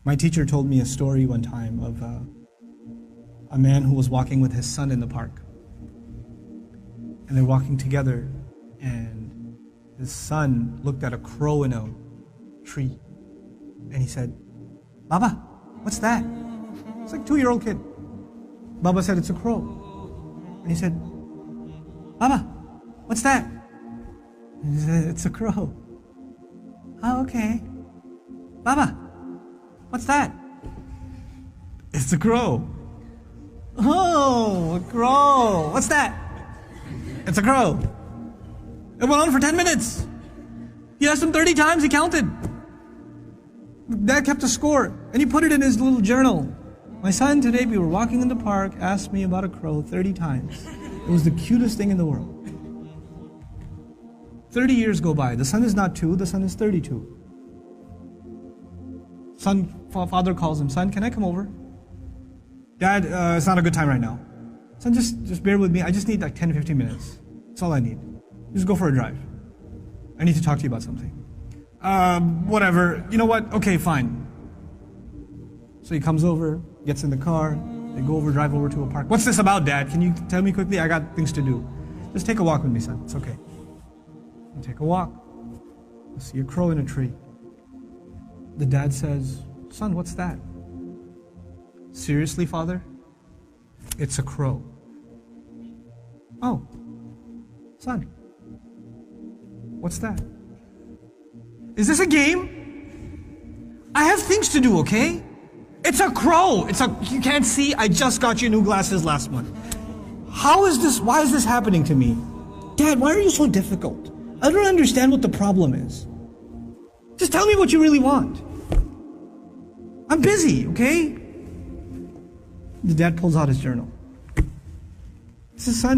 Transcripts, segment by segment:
My teacher told me a story one time of a man who was walking with his son in the park. And they're walking together, and his son looked at a crow in a tree. And he said, "Baba, what's that?" It's like a 2-year-old kid. Baba said, "It's a crow." And he said, "Baba, what's that?" And he said, "It's a crow." "Oh, okay." "Baba, what's that?" "It's a crow." "Oh, a crow. What's that?" "It's a crow." It went on for 10 minutes. He asked him 30 times, he counted. Dad kept a score, and he put it in his little journal. "My son, today we were walking in the park, asked me about a crow 30 times. It was the cutest thing in the world." 30 years go by. The son is not 2, the son is 32. Father calls him, "Son, can I come over?" "Dad, it's not a good time right now." "Son, just bear with me. I just need like 10, 15 minutes. That's all I need. Just go for a drive. I need to talk to you about something." Whatever. You know what? Okay, fine. So he comes over, gets in the car, they go over, drive over to a park. "What's this about, Dad? Can you tell me quickly? I got things to do." "Just take a walk with me, son. It's okay." You take a walk. You see a crow in a tree. The dad says, "Son, what's that?" "Seriously, Father? It's a crow." "Oh, son, what's that?" "Is this a game? I have things to do, okay? It's a crow. You can't see, I just got you new glasses last month. Why is this happening to me? Dad, why are you so difficult? I don't understand what the problem is. Just tell me what you really want. I'm busy, okay?" The dad pulls out his journal. He says, "Son,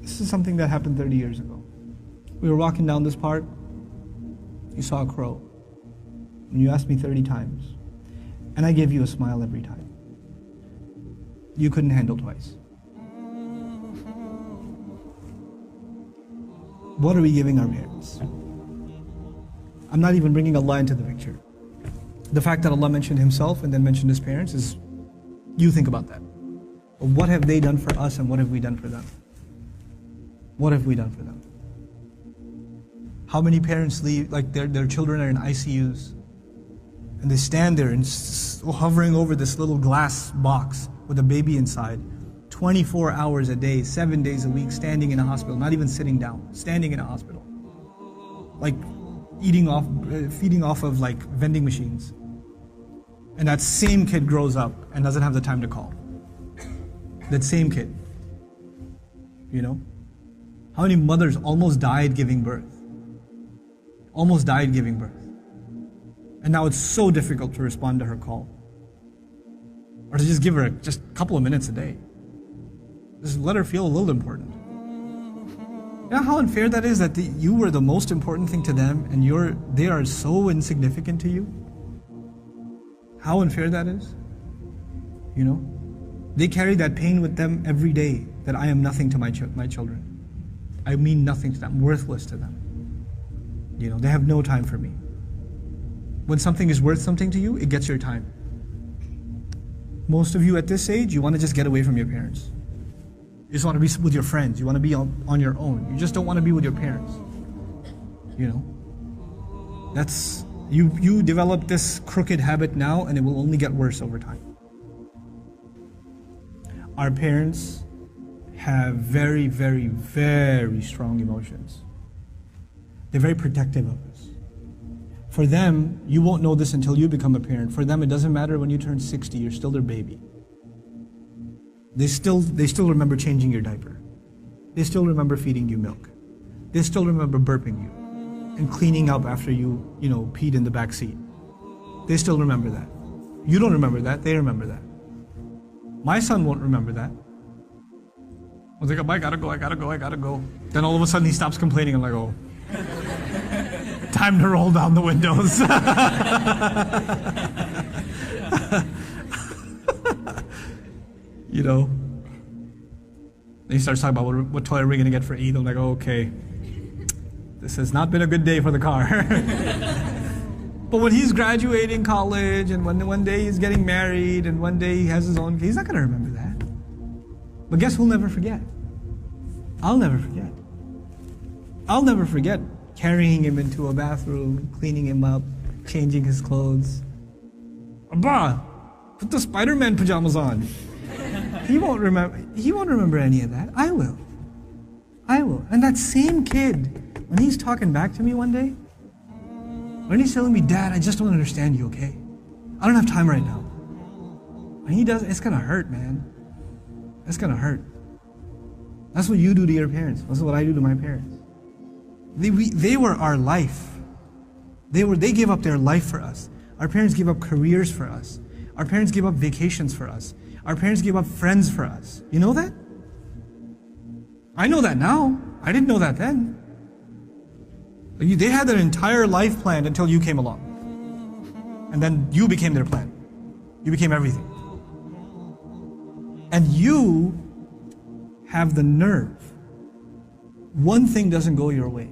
this is something that happened 30 years ago. We were walking down this park. You saw a crow. And you asked me 30 times. And I gave you a smile every time. You couldn't handle twice. What are we giving our parents?" I'm not even bringing Allah into the picture. The fact that Allah mentioned Himself and then mentioned His parents is, you think about that. What have they done for us and what have we done for them? What have we done for them? How many parents leave, like their children are in ICUs, and they stand there and hovering over this little glass box with a baby inside, 24 hours a day, 7 days a week, standing in a hospital, not even sitting down, standing in a hospital. Like feeding off of like vending machines. And that same kid grows up and doesn't have the time to call. That same kid. You know? How many mothers almost died giving birth? Almost died giving birth. And now it's so difficult to respond to her call. Or to just give her just a couple of minutes a day. Just let her feel a little important. You know how unfair that is, that you were the most important thing to them and they are so insignificant to you? How unfair that is? You know? They carry that pain with them every day, that I am nothing to my children. I mean nothing to them, worthless to them. You know, they have no time for me. When something is worth something to you, it gets your time. Most of you at this age, you want to just get away from your parents. You just want to be with your friends. You want to be on your own. You just don't want to be with your parents. You know? That's, you develop this crooked habit now and it will only get worse over time. Our parents have very, very, very strong emotions. They're very protective of us. For them, you won't know this until you become a parent. For them, it doesn't matter when you turn 60, you're still their baby. They still remember changing your diaper. They still remember feeding you milk. They still remember burping you and cleaning up after you peed in the back seat. They still remember that. You don't remember that, they remember that. My son won't remember that. I was like, I gotta go. Then all of a sudden he stops complaining. I'm like, oh, time to roll down the windows. You know. Then he starts talking about what toy are we gonna get for Eid. I'm like, oh, okay. This has not been a good day for the car. But when he's graduating college and when one day he's getting married and one day he has his own, he's not going to remember that. But guess who'll never forget? I'll never forget. I'll never forget carrying him into a bathroom, cleaning him up, changing his clothes. Abba, put the Spider-Man pajamas on. He won't remember any of that. I will. And that same kid, when he's talking back to me one day, when he's telling me, Dad, I just don't understand you, okay? I don't have time right now. When he does, it's gonna hurt, man. It's gonna hurt. That's what you do to your parents. That's what I do to my parents. They were our life. They gave up their life for us. Our parents gave up careers for us. Our parents gave up vacations for us. Our parents gave up friends for us. You know that? I know that now. I didn't know that then. They had their entire life planned until you came along. And then you became their plan. You became everything. And you have the nerve. One thing doesn't go your way.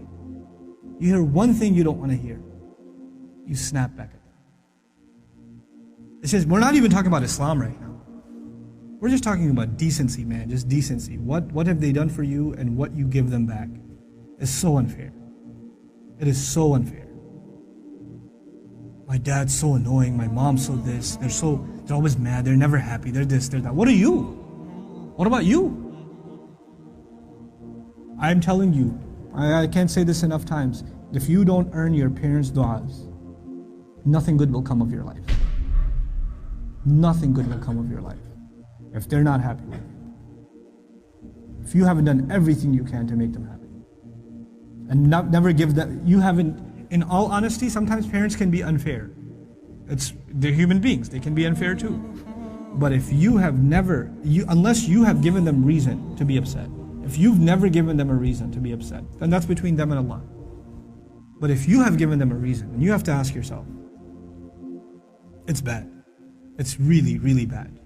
You hear one thing you don't want to hear. You snap back at them. It says, we're not even talking about Islam right now. We're just talking about decency, man. Just decency. What have they done for you and what you give them back is so unfair. It is so unfair. My dad's so annoying. My mom's so this. They're always mad. They're never happy. They're this, they're that. What are you? What about you? I'm telling you, I can't say this enough times. If you don't earn your parents' du'as, nothing good will come of your life. Nothing good will come of your life if they're not happy with you. If you haven't done everything you can to make them happy. And never give them, you haven't, in all honesty, sometimes parents can be unfair. They're human beings, they can be unfair too. But if you have never, unless you have given them reason to be upset, if you've never given them a reason to be upset, then that's between them and Allah. But if you have given them a reason, and you have to ask yourself, it's bad. It's really, really bad.